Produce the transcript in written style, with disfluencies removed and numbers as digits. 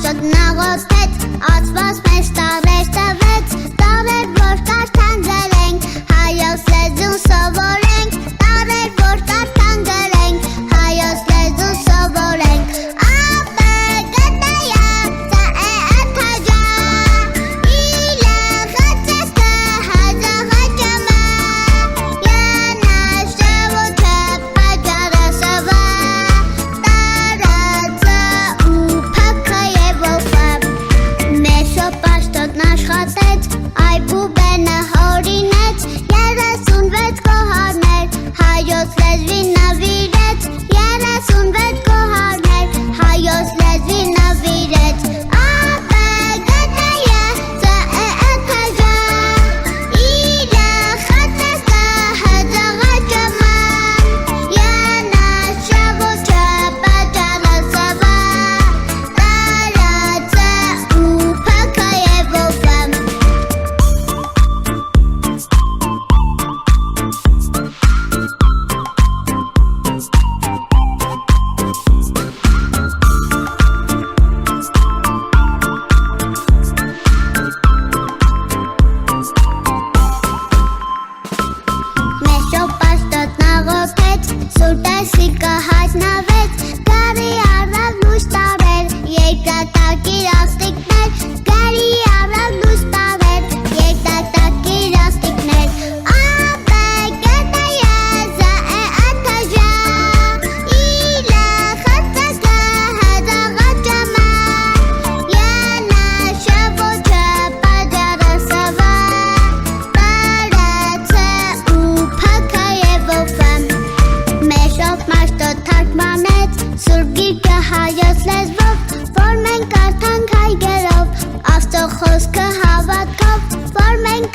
Նաղոթեց, ածված մեզ տարեր տվեց, տարեր, որ կարդան գրենք, հայոց լեզուն սովորենք, տարեր, որ կարդան գրենք, հայոց լեզուն սովորենք, ապը գտայա, ծա է աթաջա, իլը խծեստը հազաղա ճամա, յանաշ ժողոքը պաջարը սվա, տարածը ու փակը և ովը, մեշո պաշտոտ նաշխատեց, այբու բենը հորինեց, 36 կոհարներ, հայոց լեզվին նվիրեց, 36 կոհարներ, հայոց լեզվին նվիրեց, ապը գտայա, ծա է աթաջա, իլը խծեստը հազաղա ճամա, յանաշ ժողոքը պաջարը սվա, տարածը ու փակը և ովը, մեշո պաշտոտ նաղոթեց, սուրտը սիրկը հայտնվեց, գարի առավ լույս տարեր, երկրատակիր աստիքներ, գարի առավ լույս տարեր, երկրատակիր աստիքներ, ապը գտայա, ծա է աթաջա, իլը խծեստը հազաղա ճամա, յանաշ ժողոքը պաջարը սվա, տարածը ու փակը և ովը, մեշով մաշտոտ թարգմանեց, սուրբ գիրքը հայոց լեզվով, որ մենք կարդանք հայ գրով, Աստծո խոսքը հավատքով, որ մենք